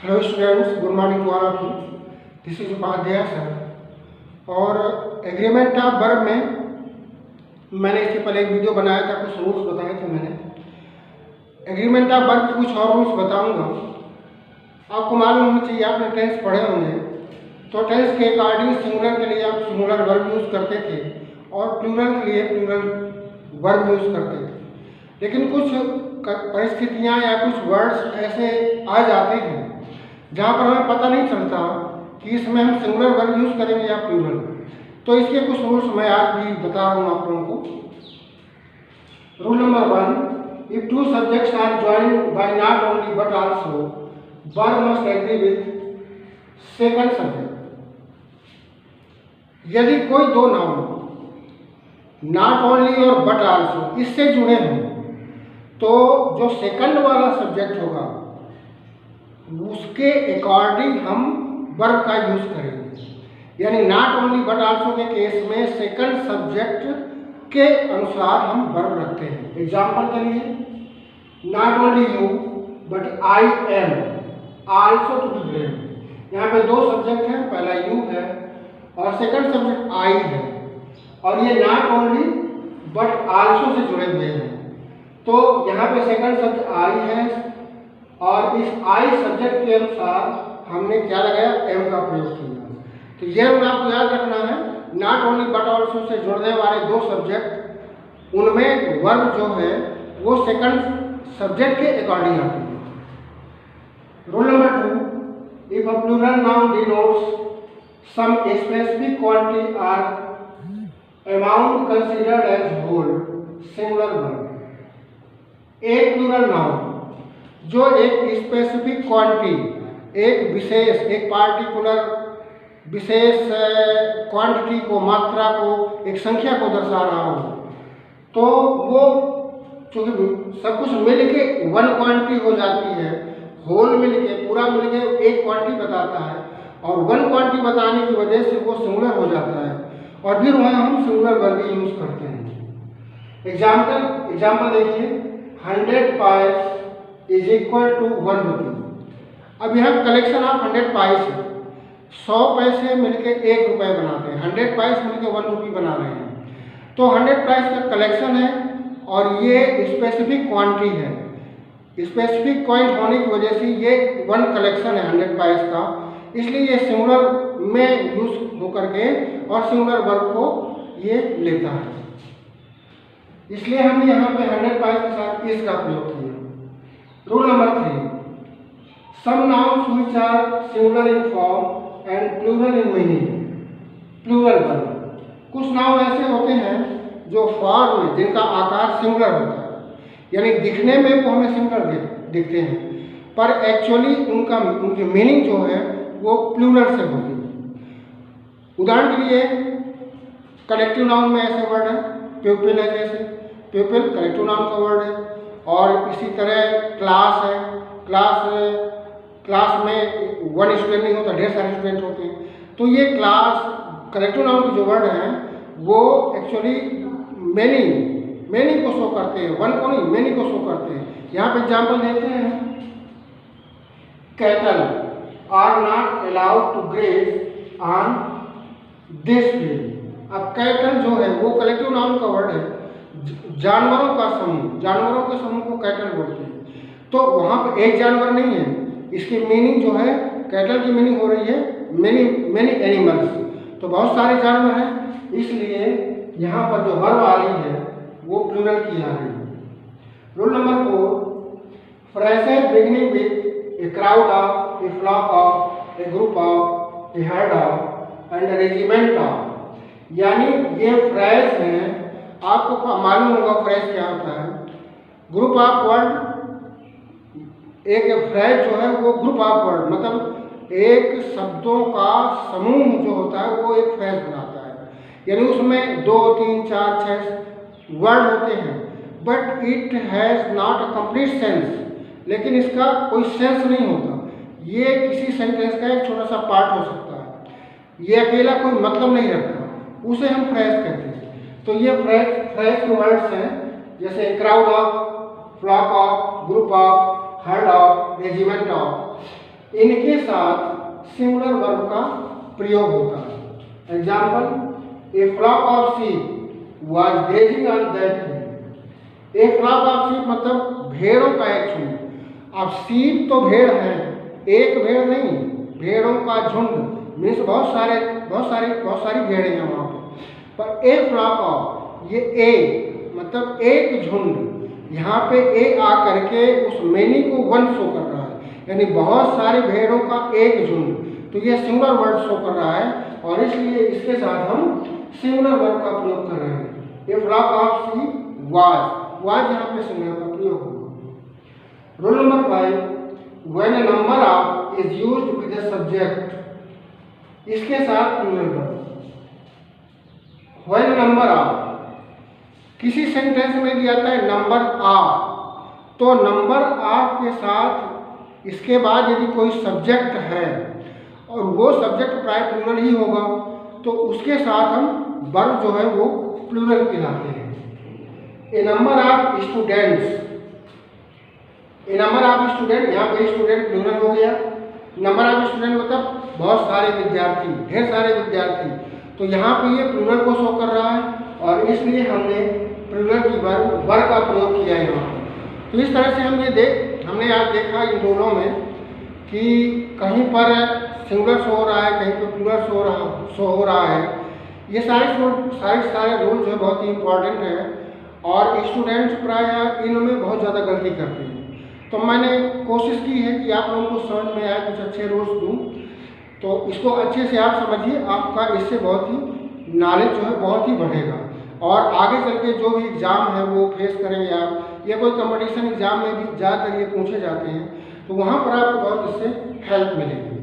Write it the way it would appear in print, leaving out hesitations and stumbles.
Hello students, good morning to all of you. This is Upadhyay sir. और agreement of verb में मैंने इससे पहले एक वीडियो बनाया था, कुछ रूल्स बताए थे मैंने। एग्रीमेंट ऑफ वर्ब के कुछ और रूल्स बताऊंगा। आपको मालूम होना चाहिए, आपने टेंस पढ़े होंगे, तो टेंस के अकॉर्डिंग सिंगुलर के लिए आप सिंगुलर वर्ब यूज़ करते थे और प्लूरल के लिए प्लूरल वर्ब यूज़ करते थे। लेकिन कुछ परिस्थितियाँ या कुछ वर्ड्स ऐसे आ जाते हैं जहाँ पर हमें पता नहीं चलता कि इसमें हम सिंगुलर वर्ब यूज़ करेंगे या प्लूरल। तो इसके कुछ रूल्स मैं आज भी बता रहा हूँ आप लोगों को। Rule number 1, if two subjects are joined by not only but also verb must agree with second subject. यदि कोई दो नाउन नॉट ओनली और बट आल्सो इससे जुड़े हों तो जो सेकंड वाला सब्जेक्ट होगा उसके अकॉर्डिंग हम वर्ब का यूज करेंगे। यानी नॉट ओनली बट आल्सो के केस में सेकंड सब्जेक्ट के अनुसार हम वर्ब रखते हैं। एग्जांपल के लिए, not only you but I am also to be blamed. यहाँ पे दो सब्जेक्ट हैं, पहला यू है और सेकंड सब्जेक्ट आई है, और ये not only but also say जुड़े हुए हैं। तो यहाँ पे सेकंड सब्जेक्ट आई है और इस आई सब्जेक्ट के अनुसार हमने क्या लगाया, एम का प्रयोग किया। तो यह आपको याद रखना है, not only but also say जुड़ने वाले दो सब्जेक्ट, उनमें वर्ब जो है वो सेकंड सब्जेक्ट के अकॉर्डिंग आती है। Rule number 2, if a plural noun denotes some specific quantity or amount considered as whole singular verb. एक प्लूरल नाउन जो एक स्पेसिफिक क्वांटिटी, एक विशेष, एक पार्टिकुलर विशेष क्वांटिटी को, मात्रा को, एक संख्या को दर्शा रहा हो, तो वो चूँकि सब कुछ मिल के वन क्वांटिटी हो जाती है, होल मिल के, पूरा मिल के एक क्वांटिटी बताता है, और वन क्वांटिटी बताने की वजह से वो सिंगुलर हो जाता है, और फिर वहाँ हम सिंगुलर वर्ब यूज़ करते हैं। एग्जाम्पल देखिए, 100 पाइस इज इक्वल टू 1 रुपी। अब यहाँ कलेक्शन ऑफ 100 पाइस है, 100 पैसे मिलके 1 रुपये बनाते हैं, 100 पाइस मिलके 1 रुपी बना रहे हैं। तो 100 पाइस का कलेक्शन है और ये स्पेसिफिक क्वांटिटी है। स्पेसिफिक पॉइंट होने की वजह से ये वन कलेक्शन है 100 पाइस का, इसलिए ये सिंगुलर में यूज होकर के और सिंगुलर वर्ब को ये लेता है। इसलिए हमने यहाँ पे 100 पाइस के साथ इसका प्रयोग किया। Rule number 3, some nouns which are singular in form and plural in meaning, plural verb. कुछ नाउन ऐसे होते हैं जो फॉर्म में, जिनका आकार सिंगुलर होता है, यानी दिखने में वो हमें सिंगुलर दिखते हैं, पर एक्चुअली उनकी मीनिंग जो है वो प्लूरल से होती है। उदाहरण के लिए कलेक्टिव नाउन में ऐसे वर्ड है, प्यूपिल है, जैसे प्यूपिल कलेक्टिव नाउन का वर्ड है। और इसी तरह क्लास है, क्लास में वन स्टूडेंट नहीं होता, ढेर सारे स्टूडेंट होते हैं। तो ये क्लास कलेक्टिव नाउन के जो वर्ड हैं वो एक्चुअली मैनी को शो करते हैं, वन को नहीं, मैनी को शो करते हैं। यहाँ पे एग्जाम्पल देते हैं, cattle are not allowed to graze on this field. अब कैटल जो है वो कलेक्टिव नाउन का वर्ड है, जानवरों का समूह, जानवरों के समूह को कैटल बोलते हैं। तो वहाँ पे एक जानवर नहीं है, इसकी मीनिंग जो है, कैटल की मीनिंग हो रही है मैनी एनिमल्स, तो बहुत सारे जानवर हैं, इसलिए यहाँ पर जो वर्ब आ रही है वो प्लूरल की आ रही है। Rule number 4, phrases beginning with a crowd of, a flock of, a group of, a herd of and a regiment of. यानी ये फ्रेज हैं, आपको मालूम होगा फ्रेज क्या होता है। ग्रुप ऑफ वर्ड, एक फ्रेज जो है वो ग्रुप ऑफ वर्ड, मतलब एक शब्दों का समूह जो होता है वो एक फ्रेज बनाता है। यानी उसमें 2, 3, 4, 6 वर्ड होते हैं, but it has not a complete sense, लेकिन इसका कोई सेंस नहीं होता। ये किसी सेंटेंस का एक छोटा सा पार्ट हो सकता है, ये अकेला कोई मतलब नहीं रखता, उसे हम फ्रेज कहते हैं। तो ये फ्रेज के वर्ड्स हैं, जैसे crowd of, flock of, group of, herd of, regiment of. इनके साथ सिंगुलर वर्ब का प्रयोग होता है। Example, a flock of sheep was grazing on that hill. A flock of sheep मतलब भेड़ों का एक झुंड। अब शीप तो भेड़ है, एक भेड़ नहीं, भेड़ों का झुंड मीन्स बहुत सारी भेड़ें हैं वहाँ पर ए फ्लॉक ऑफ, ये ए मतलब एक झुंड, यहाँ पे ए आ करके उस मेनी को वन शो कर रहा है, यानी बहुत सारी भेड़ों का एक झुंड, तो ये सिंगुलर वर्ड शो कर रहा है और इसलिए इसके साथ हम सिंगुलर वर्ड का प्रयोग कर रहे हैं। A flock of sheep was यहाँ पे सिंगुलर का प्रयोग होगा। Rule number 5, when a number of is used with a subject, इसके साथ plural verb. When number of, किसी सेंटेंस में दिया जाता है नंबर ऑफ, तो नंबर ऑफ के साथ इसके बाद यदि कोई सब्जेक्ट है और वो सब्जेक्ट प्राय प्लूरल ही होगा, तो उसके साथ हम वर्ब जो है वो प्लूरल कहलाते हैं। A number of students, a number of student, यहाँ पे स्टूडेंट प्लूरल हो गया। नंबर ऑफ स्टूडेंट मतलब बहुत सारे विद्यार्थी, ढेर सारे विद्यार्थी, तो यहाँ पे ये प्लूरल को शो कर रहा है और इसलिए हमने प्लूरल की वर्ब का प्रयोग किया है यहाँ पर। तो इस तरह से हमने आज देखा इन दोनों में कि कहीं पर सिंगुलर शो हो रहा है, कहीं पर प्लूरल शो हो रहा है। ये सारे रूल जो है बहुत ही इम्पोर्टेंट है और स्टूडेंट्स प्राय इनमें बहुत ज़्यादा गलती करते हैं। तो मैंने कोशिश की है कि आप लोगों को समझ में आए, कुछ अच्छे रूल्स दूँ, तो इसको अच्छे से आप समझिए, आपका इससे बहुत ही नॉलेज जो है बहुत ही बढ़ेगा और आगे चल के जो भी एग्ज़ाम है वो फेस करेंगे आप, या कोई कंपटीशन एग्ज़ाम में भी ज़्यादातर ये पूछे जाते हैं, तो वहाँ पर आपको बहुत इससे हेल्प मिलेगी।